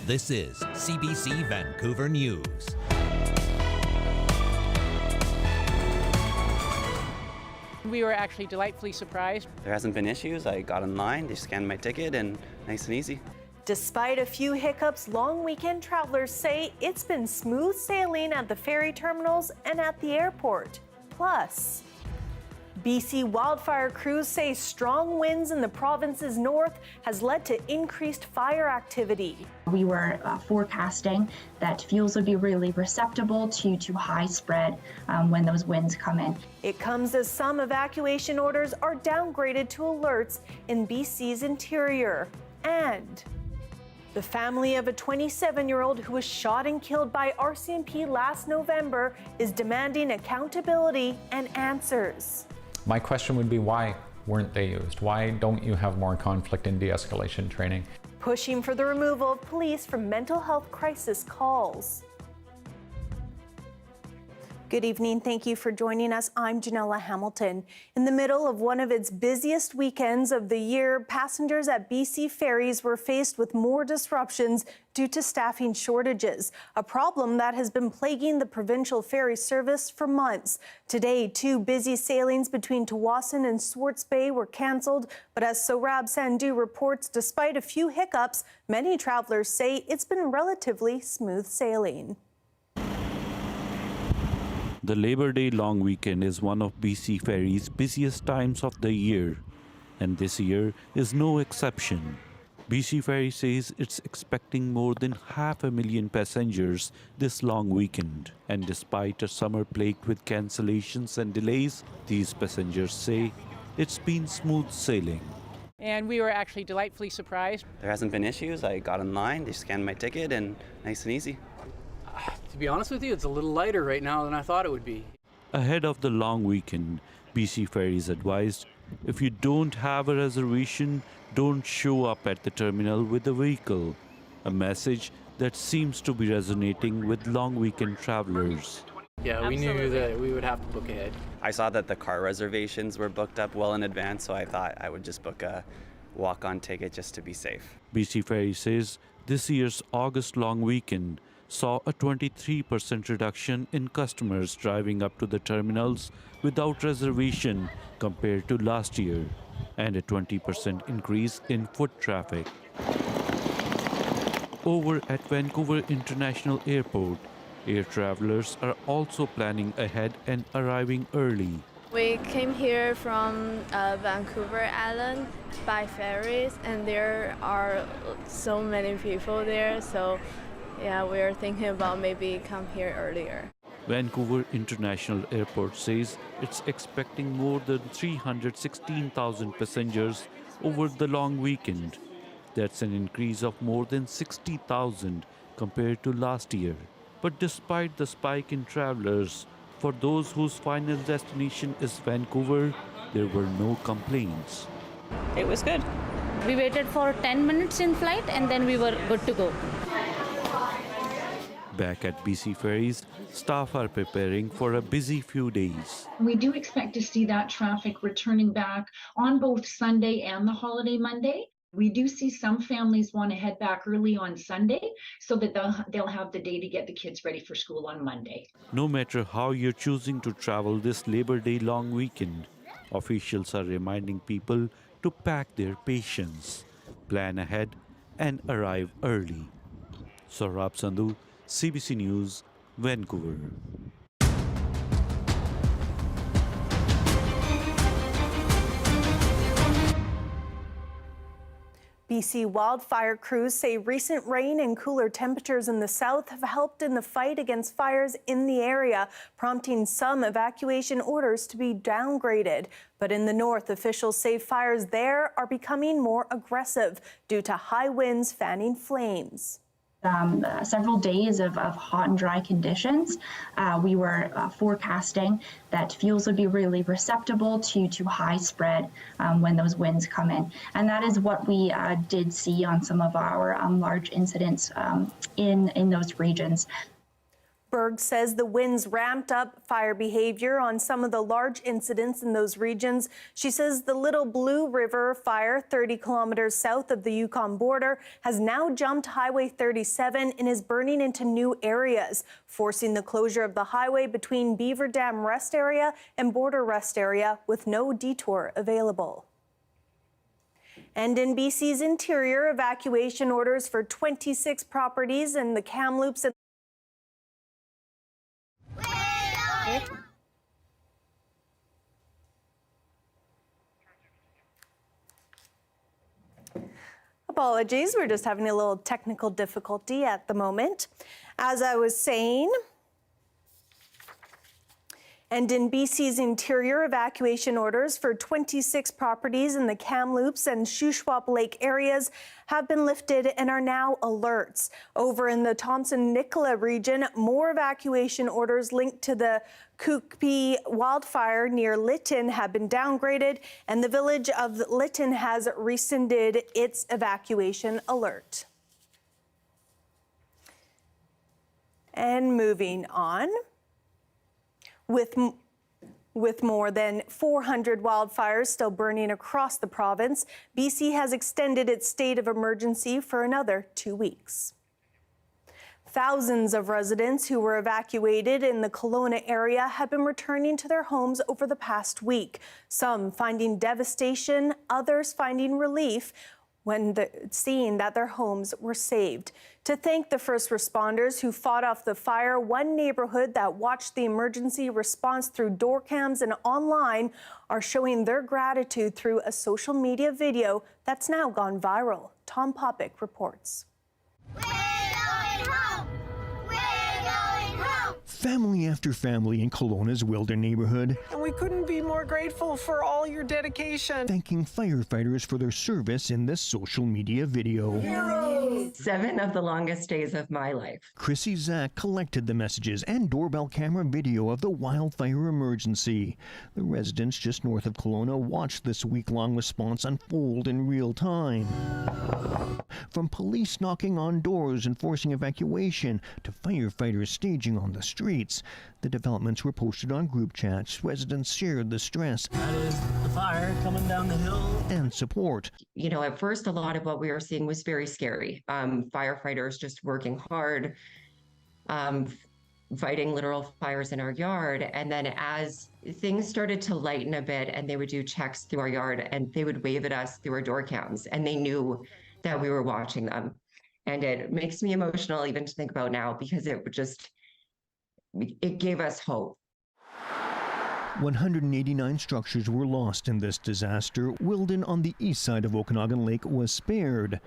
This is CBC Vancouver News. We were actually delightfully surprised. There hasn't been issues. I got online, they scanned my ticket, and nice and easy. Despite a few hiccups, long weekend travelers say it's been smooth sailing at the ferry terminals and at the airport. Plus, BC wildfire crews say strong winds in the province's north has led to increased fire activity. We were forecasting that fuels would be really receptive to high spread when those winds come in. It comes as some evacuation orders are downgraded to alerts in BC's interior. And the family of a 27-year-old who was shot and killed by RCMP last November is demanding accountability and answers. My question would be, why weren't they used? Why don't you have more conflict and de-escalation training? Pushing for the removal of police from mental health crisis calls. Good evening. Thank you for joining us. I'm Janella Hamilton. In the middle of one of its busiest weekends of the year, passengers at BC Ferries were faced with more disruptions due to staffing shortages, a problem that has been plaguing the provincial ferry service for months. Today, 2 busy sailings between Tawasin and Swartz Bay were cancelled, but as Sohrab Sandhu reports, despite a few hiccups, many travelers say it's been relatively smooth sailing. The Labor Day long weekend is one of BC Ferries' busiest times of the year, and this year is no exception. BC Ferry says it's expecting more than 500,000 passengers this long weekend, and despite a summer plagued with cancellations and delays, these passengers say it's been smooth sailing. And we were actually delightfully surprised. There hasn't been issues. I got online, they scanned my ticket, and nice and easy. To be honest with you, it's a little lighter right now than I thought it would be. Ahead of the long weekend, BC Ferries advised, if you don't have a reservation, don't show up at the terminal with a vehicle. A message that seems to be resonating with long weekend travelers. Yeah, we knew that we would have to book ahead. I saw that the car reservations were booked up well in advance, so I thought I would just book a walk-on ticket just to be safe. BC Ferry says this year's August long weekend saw a 23% reduction in customers driving up to the terminals without reservation compared to last year, and a 20% increase in foot traffic. Over at Vancouver International Airport, air travelers are also planning ahead and arriving early. We came here from Vancouver Island by ferries, and there are so many people there, so yeah, we're thinking about maybe come here earlier. Vancouver International Airport says it's expecting more than 316,000 passengers over the long weekend. That's an increase of more than 60,000 compared to last year. But despite the spike in travelers, for those whose final destination is Vancouver, there were no complaints. It was good. We waited for 10 minutes in flight and then we were good to go. Back at BC Ferries, staff are preparing for a busy few days. We do expect to see that traffic returning back on both Sunday and the holiday Monday. We do see some families want to head back early on Sunday so that they'll have the day to get the kids ready for school on Monday. No matter how you're choosing to travel this Labor Day long weekend, officials are reminding people to pack their patience, plan ahead, and arrive early. Sohrab Sandhu, CBC News, Vancouver. BC wildfire crews say recent rain and cooler temperatures in the south have helped in the fight against fires in the area, prompting some evacuation orders to be downgraded. But in the north, officials say fires there are becoming more aggressive due to high winds fanning flames. Several days of hot and dry conditions. We were forecasting that fuels would be really receptive to high spread when those winds come in. And that is what we did see on some of our large incidents in those regions. Berg says the winds ramped up fire behavior on some of the large incidents in those regions. She says the Little Blue River fire, 30 kilometers south of the Yukon border, has now jumped Highway 37 and is burning into new areas, forcing the closure of the highway between Beaver Dam Rest Area and Border Rest Area with no detour available. And in BC's interior, evacuation orders for 26 properties in the Kamloops and Apologies, we're just having a little technical difficulty at the moment. As I was saying, and in BC's interior, evacuation orders for 26 properties in the Kamloops and Shuswap Lake areas have been lifted and are now alerts. Over in the Thompson-Nicola region, more evacuation orders linked to the Kukpi wildfire near Lytton have been downgraded, and the village of Lytton has rescinded its evacuation alert. And moving on. With more than 400 wildfires still burning across the province, BC has extended its state of emergency for another 2 weeks. Thousands of residents who were evacuated in the Kelowna area have been returning to their homes over the past week, some finding devastation, others finding relief when seeing that their homes were saved. To thank the first responders who fought off the fire, one neighborhood that watched the emergency response through door cams and online are showing their gratitude through a social media video that's now gone viral. Tom Popick reports. Family after family in Kelowna's Wilder neighborhood. And we couldn't be more grateful for all your dedication. Thanking firefighters for their service in this social media video. Heroes! 7 of the longest days of my life. Chrissy Zach collected the messages and doorbell camera video of the wildfire emergency. The residents just north of Kelowna watched this week-long response unfold in real time. From police knocking on doors and forcing evacuation to firefighters staging on the streets. The developments were posted on group chats. Residents shared the stress. That is the fire coming down the hill. And support. You know, at first, a lot of what we were seeing was very scary. Firefighters just working hard, fighting literal fires in our yard. And then as things started to lighten a bit and they would do checks through our yard and they would wave at us through our door cams and they knew that we were watching them. And it makes me emotional even to think about now because it gave us hope. 189 structures were lost in this disaster. Wilden on the east side of Okanagan Lake was spared.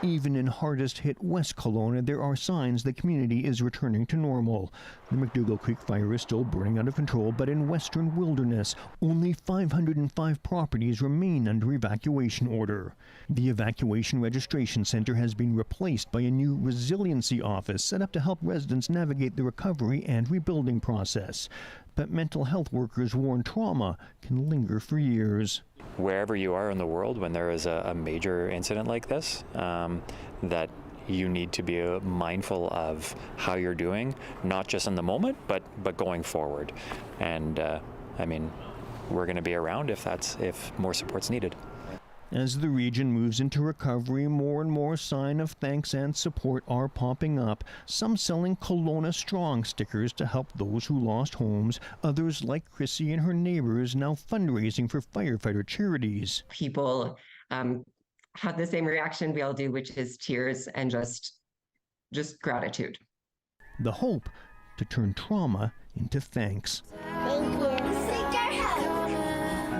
Even in hardest-hit West Kelowna, there are signs the community is returning to normal. The McDougall Creek fire is still burning out of control, but in western wilderness, only 505 properties remain under evacuation order. The Evacuation Registration Center has been replaced by a new resiliency office set up to help residents navigate the recovery and rebuilding process. But mental health workers warn trauma can linger for years. Wherever you are in the world, when there is a major incident like this, that you need to be mindful of how you're doing, not just in the moment, but going forward. And I mean, we're going to be around if more support's needed. As the region moves into recovery, more and more sign of thanks and support are popping up. Some selling Kelowna Strong stickers to help those who lost homes. Others, like Chrissy and her neighbors, now fundraising for firefighter charities. People have the same reaction we all do, which is tears and just gratitude. The hope to turn trauma into thanks. Thank you. You saved our house.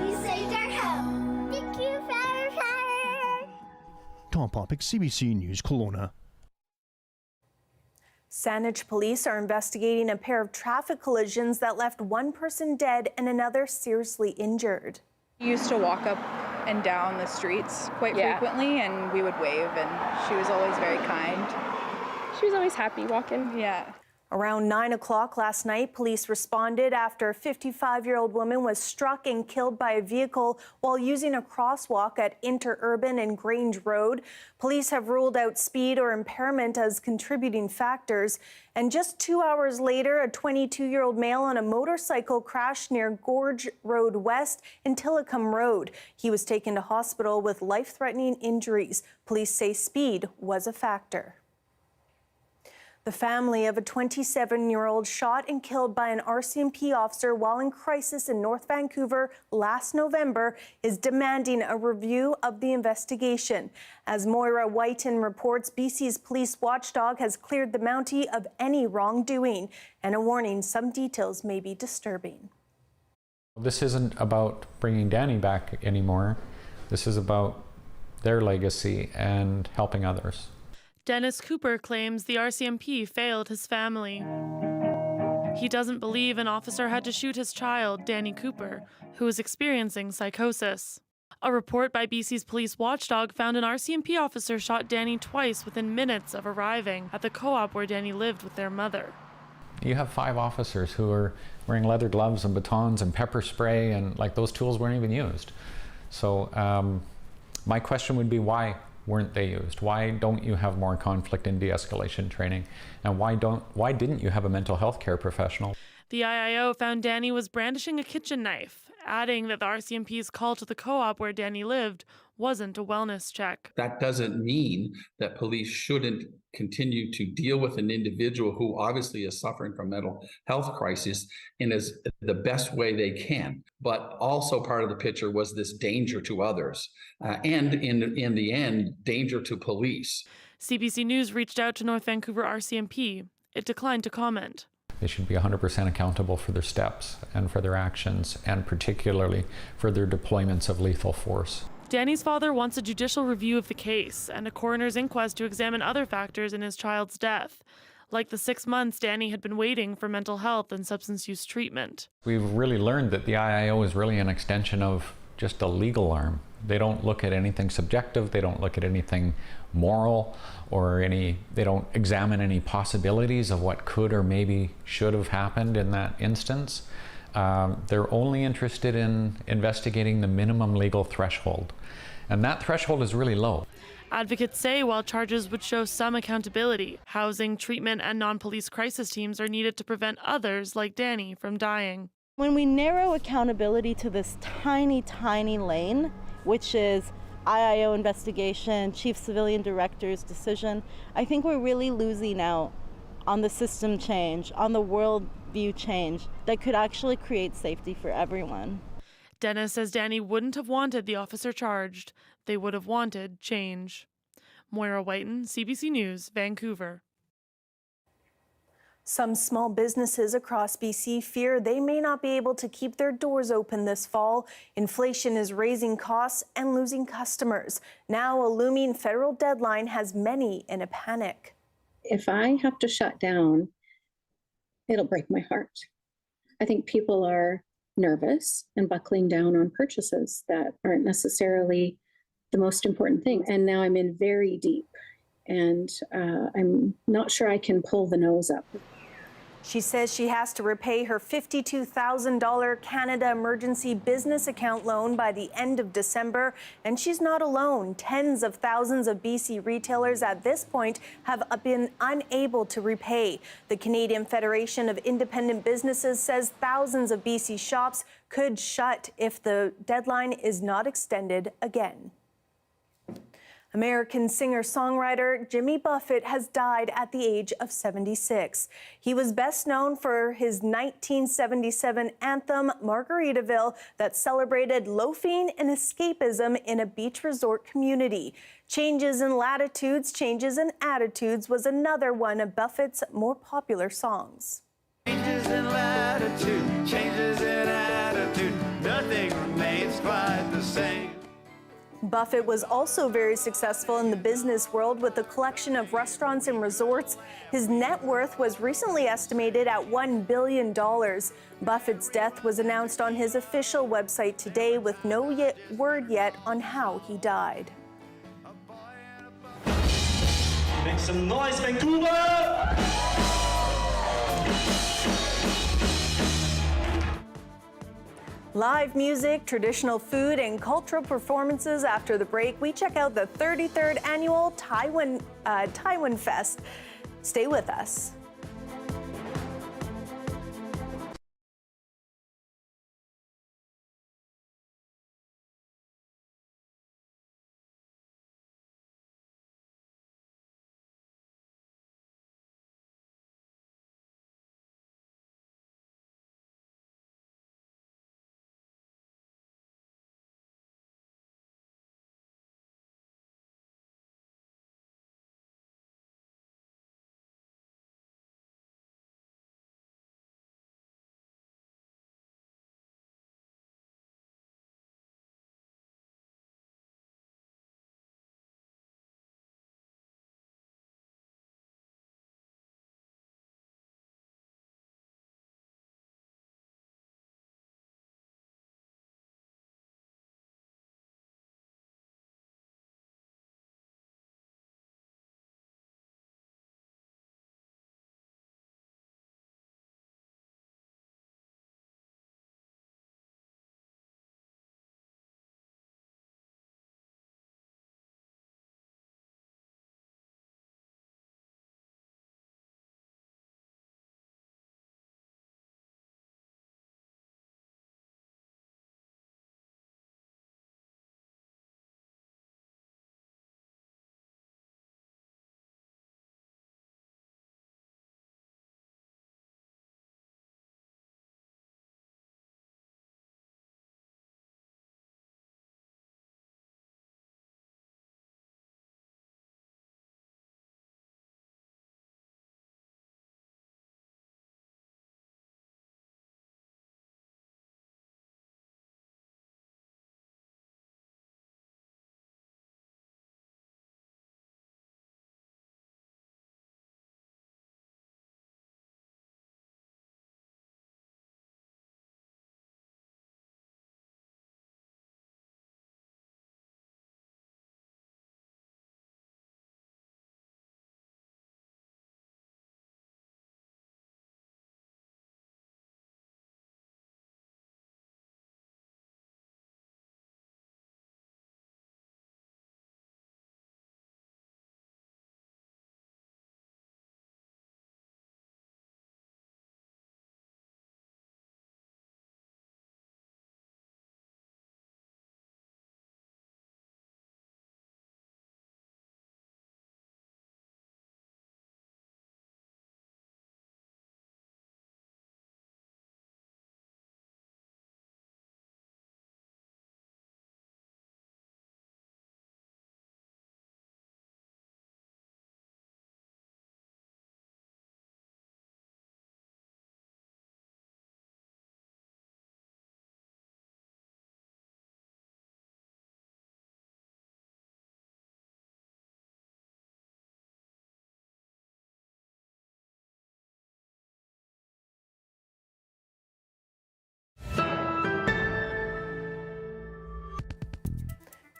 You saved our house. Thank you, firefighter. Tom Popick, CBC News, Kelowna. Saanich police are investigating a pair of traffic collisions that left one person dead and another seriously injured. We used to walk up and down the streets quite frequently, and we would wave, and she was always very kind. She was always happy walking. Yeah. Around 9 o'clock last night, police responded after a 55-year-old woman was struck and killed by a vehicle while using a crosswalk at Interurban and Grange Road. Police have ruled out speed or impairment as contributing factors. And just 2 hours later, a 22-year-old male on a motorcycle crashed near Gorge Road West and Tillicum Road. He was taken to hospital with life-threatening injuries. Police say speed was a factor. The family of a 27-year-old shot and killed by an RCMP officer while in crisis in North Vancouver last November is demanding a review of the investigation. As Moira Whiten reports, BC's police watchdog has cleared the Mountie of any wrongdoing and a warning some details may be disturbing. This isn't about bringing Danny back anymore. This is about their legacy and helping others. Dennis Cooper claims the RCMP failed his family. He doesn't believe an officer had to shoot his child, Danny Cooper, who was experiencing psychosis. A report by BC's police watchdog found an RCMP officer shot Danny twice within minutes of arriving at the co-op where Danny lived with their mother. You have 5 officers who are wearing leather gloves and batons and pepper spray, and like those tools weren't even used. So my question would be, why weren't they used? Why don't you have more conflict and de-escalation training? And why didn't you have a mental health care professional? The IIO found Danny was brandishing a kitchen knife, adding that the RCMP's call to the co-op where Danny lived wasn't a wellness check. That doesn't mean that police shouldn't continue to deal with an individual who obviously is suffering from mental health crisis in as the best way they can. But also part of the picture was this danger to others, and in the end, danger to police. CBC News reached out to North Vancouver RCMP. It declined to comment. They should be 100% accountable for their steps and for their actions, and particularly for their deployments of lethal force. Danny's father wants a judicial review of the case and a coroner's inquest to examine other factors in his child's death, like the 6 months Danny had been waiting for mental health and substance use treatment. We've really learned that the IIO is really an extension of just a legal arm. They don't look at anything subjective, they don't look at anything moral, or they don't examine any possibilities of what could or maybe should have happened in that instance. They're only interested in investigating the minimum legal threshold. And that threshold is really low. Advocates say while charges would show some accountability, housing, treatment, and non-police crisis teams are needed to prevent others, like Danny, from dying. When we narrow accountability to this tiny, tiny lane, which is IIO investigation, chief civilian director's decision, I think we're really losing out on the system change, on the worldview change that could actually create safety for everyone. Dennis says Danny wouldn't have wanted the officer charged. They would have wanted change. Moira Whiten, CBC News, Vancouver. Some small businesses across BC fear they may not be able to keep their doors open this fall. Inflation is raising costs and losing customers. Now, a looming federal deadline has many in a panic. If I have to shut down, it'll break my heart. I think people are nervous and buckling down on purchases that aren't necessarily the most important thing. And now I'm in very deep, and I'm not sure I can pull the nose up. She says she has to repay her $52,000 Canada Emergency Business Account loan by the end of December. And she's not alone. Tens of thousands of BC retailers at this point have been unable to repay. The Canadian Federation of Independent Businesses says thousands of BC shops could shut if the deadline is not extended again. American singer-songwriter Jimmy Buffett has died at the age of 76. He was best known for his 1977 anthem, Margaritaville, that celebrated loafing and escapism in a beach resort community. Changes in Latitudes, Changes in Attitudes was another one of Buffett's more popular songs. Changes in latitude, changes in attitude, nothing remains quite the same. Buffett was also very successful in the business world with a collection of restaurants and resorts. His net worth was recently estimated at $1 billion. Buffett's death was announced on his official website today with no word yet on how he died. Make some noise, Vancouver! Live music, traditional food, and cultural performances. After the break, we check out the 33rd annual Taiwan Fest. Stay with us.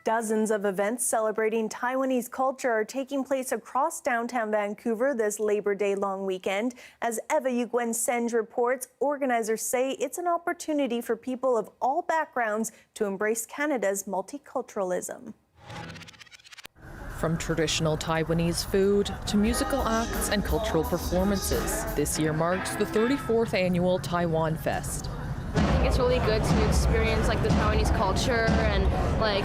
Dozens of events celebrating Taiwanese culture are taking place across downtown Vancouver this Labor Day long weekend. As Eva Yugwen-Senge reports, organizers say it's an opportunity for people of all backgrounds to embrace Canada's multiculturalism. From traditional Taiwanese food to musical acts and cultural performances, this year marks the 34th annual Taiwan Fest. I think it's really good to experience like the Taiwanese culture and like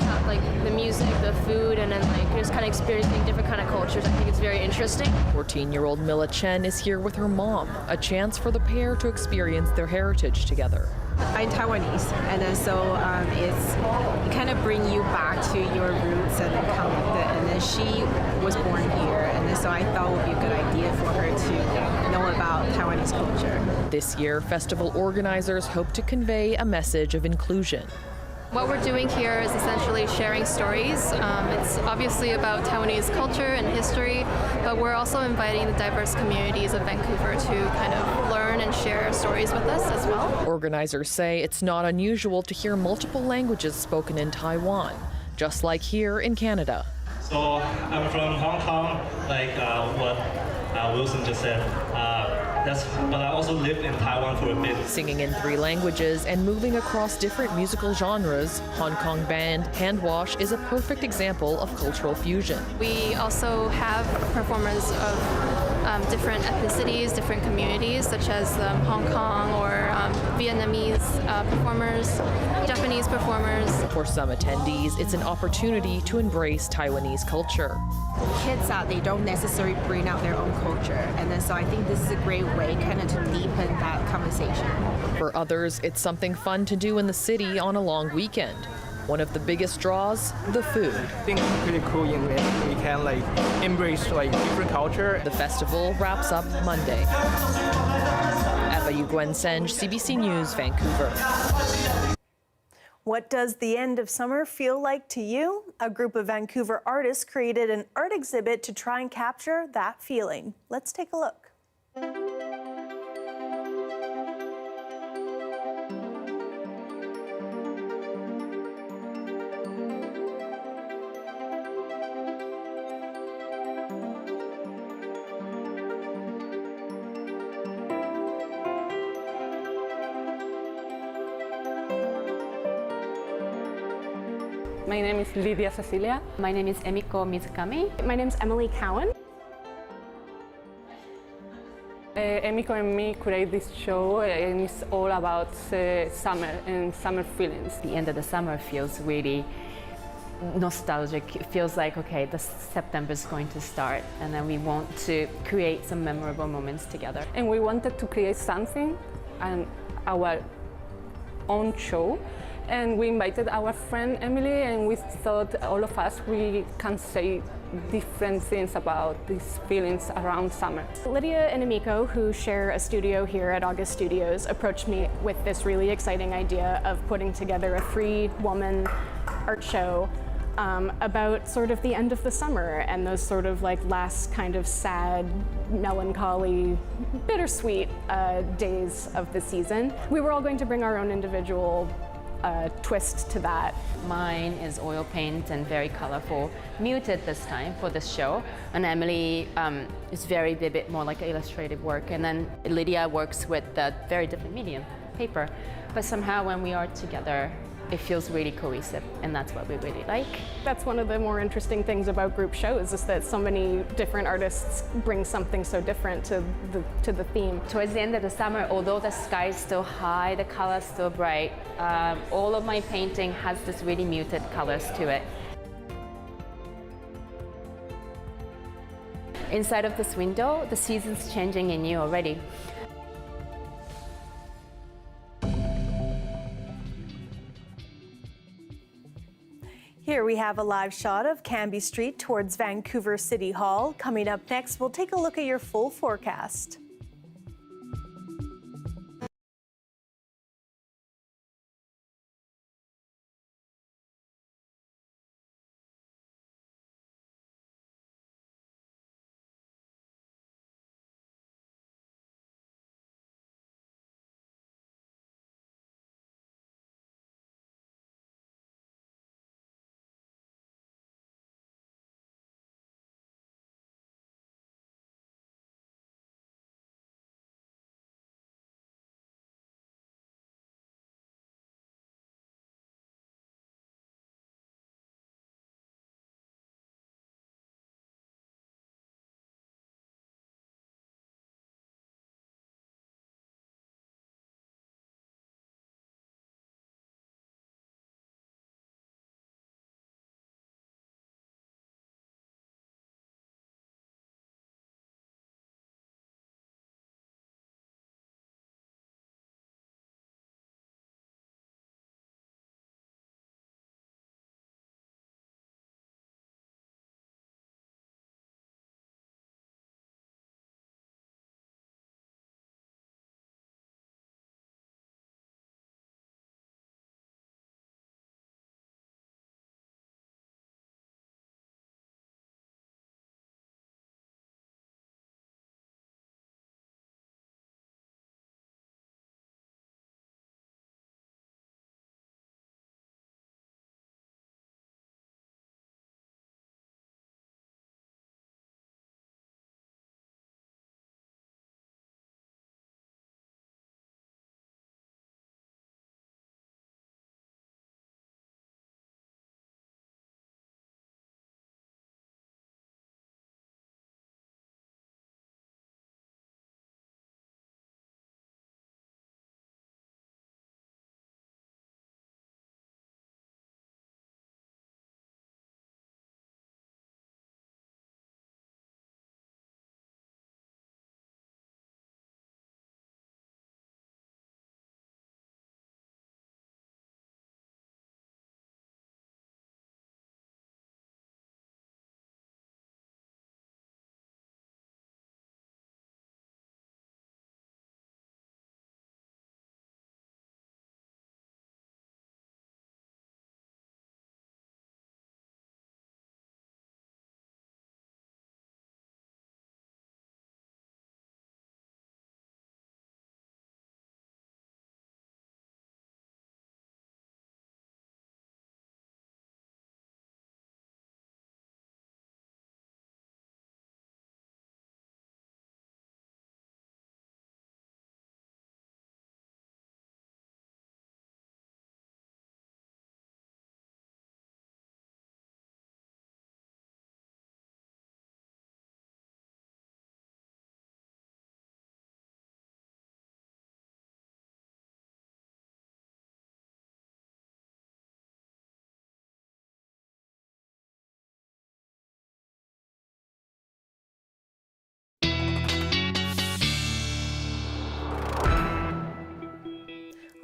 the music, the food, and then like just kind of experiencing different kind of cultures. I think it's very interesting. 14-year-old Mila Chen is here with her mom, a chance for the pair to experience their heritage together. I'm Taiwanese, and then so it kind of bring you back to your roots and then she was born here, and then so I thought it would be a good idea for her to know about Taiwanese culture. This year, festival organizers hope to convey a message of inclusion. What we're doing here is essentially sharing stories. It's obviously about Taiwanese culture and history, but we're also inviting the diverse communities of Vancouver to kind of learn and share stories with us as well. Organizers say it's not unusual to hear multiple languages spoken in Taiwan, just like here in Canada. So I'm from Hong Kong. Wilson just said. But I also lived in Taiwan for a bit. Singing in 3 languages and moving across different musical genres, Hong Kong band Hand Wash is a perfect example of cultural fusion. We also have performers of different ethnicities, different communities, such as Hong Kong or Vietnamese performers, Japanese performers. For some attendees, it's an opportunity to embrace Taiwanese culture. Kids out, they don't necessarily bring out their own culture. And then so I think this is a great way kind of to deepen that conversation. For others, it's something fun to do in the city on a long weekend. One of the biggest draws, the food. I think it's pretty cool in it. We can embrace different culture. The festival wraps up Monday. Eva Yuguen-Senge, CBC News, Vancouver. What does the end of summer feel like to you? A group of Vancouver artists created an art exhibit to try and capture that feeling. Let's take a look. My name is Lydia Cecilia. My name is Emiko Mizukami. My name is Emily Cowan. Emiko and me create this show, and it's all about summer and summer feelings. The end of the summer feels really nostalgic. It feels like, okay, the September is going to start, and then we want to create some memorable moments together. And we wanted to create something, and our own show. And we invited our friend Emily, and we thought all of us, we can say different things about these feelings around summer. Lydia and Emiko, who share a studio here at August Studios, approached me with this really exciting idea of putting together a 3-woman art show about sort of the end of the summer and those sort of last kind of sad, melancholy, bittersweet days of the season. We were all going to bring our own individual twist to that. Mine is oil paint and very colorful, muted this time for this show. And Emily is very vivid, more like illustrative work. And then Lydia works with a very different medium, paper. But somehow when we are together, it feels really cohesive, and that's what we really like. That's one of the more interesting things about group shows, is that so many different artists bring something so different to the theme. Towards the end of the summer, although the sky is still high, the color is still bright, all of my painting has this really muted colors to it. Inside of this window, the season's changing in you already. Here we have a live shot of Cambie Street towards Vancouver City Hall. Coming up next, we'll take a look at your full forecast.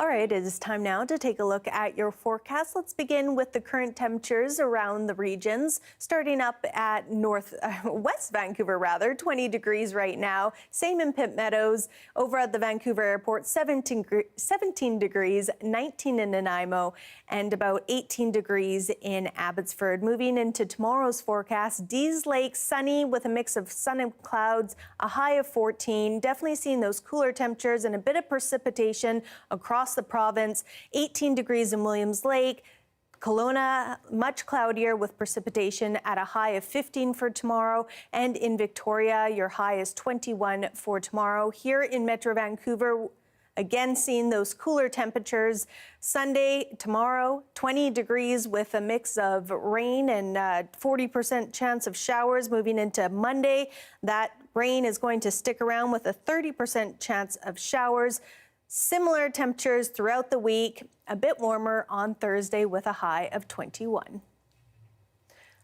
All right, it is time now to take a look at your forecast. Let's begin with the current temperatures around the regions, starting up at West Vancouver, 20 degrees right now. Same in Pitt Meadows. Over at the Vancouver Airport, 17 degrees, 19 in Nanaimo, and about 18 degrees in Abbotsford. Moving into tomorrow's forecast, Dease Lake, sunny with a mix of sun and clouds, a high of 14. Definitely seeing those cooler temperatures and a bit of precipitation across the province. 18 degrees in Williams Lake. Kelowna, much cloudier with precipitation at a high of 15 for tomorrow. And in Victoria, your high is 21 for tomorrow. Here in Metro Vancouver, again, seeing those cooler temperatures. Sunday, tomorrow, 20 degrees with a mix of rain and 40% chance of showers. Moving into Monday, that rain is going to stick around with a 30% chance of showers. Similar temperatures throughout the week, a bit warmer on Thursday with a high of 21.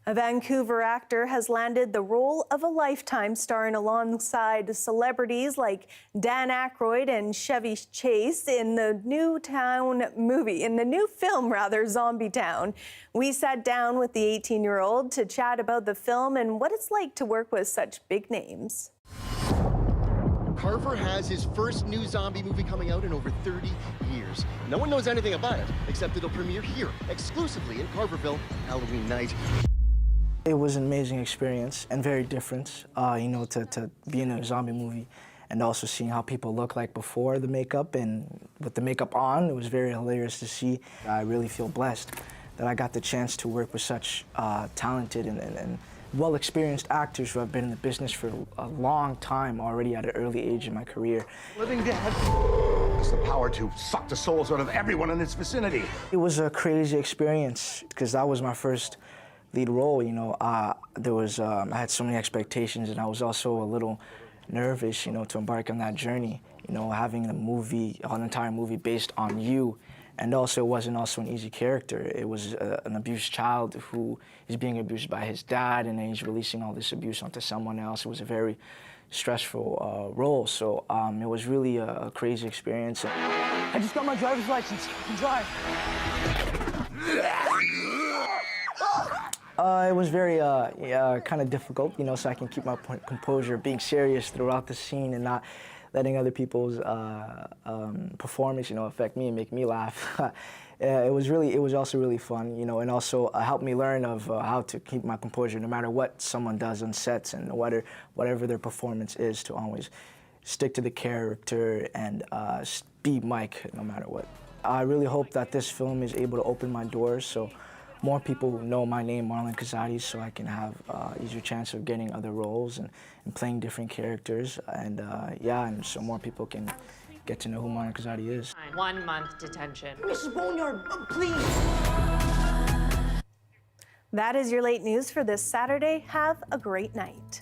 A Vancouver actor has landed the role of a lifetime, starring alongside celebrities like Dan Aykroyd and Chevy Chase in the new film, Zombie Town. We sat down with the 18-year-old to chat about the film and what it's like to work with such big names. Carver has his first new zombie movie coming out in over 30 years. No one knows anything about it, except it'll premiere here, exclusively in Carverville, Halloween night. It was an amazing experience and very different, to be in a zombie movie and also seeing how people look like before the makeup and with the makeup on. It was very hilarious to see. I really feel blessed that I got the chance to work with such talented and well-experienced actors who have been in the business for a long time already at an early age in my career. Living Dead has the power to suck the souls out of everyone in its vicinity. It was a crazy experience because that was my first lead role. I had so many expectations, and I was also a little nervous, to embark on that journey. Having an entire movie based on you. And also, it wasn't also an easy character. It was an abused child who is being abused by his dad, and then he's releasing all this abuse onto someone else. It was a very stressful role, so it was really a crazy experience. I just got my driver's license. I can drive. It was very kind of difficult, so I can keep my composure, being serious throughout the scene and not letting other people's performance, affect me and make me laugh. It was also really fun, and also helped me learn of how to keep my composure no matter what someone does on sets and whatever their performance is, to always stick to the character and be Mike no matter what. I really hope that this film is able to open my doors so more people know my name, Marlon Kazadi, so I can have easier chance of getting other roles and playing different characters, and and so more people can get to know who Marlon Kazadi is. 1 month detention. Mrs. Boneyard, please. That is your late news for this Saturday. Have a great night.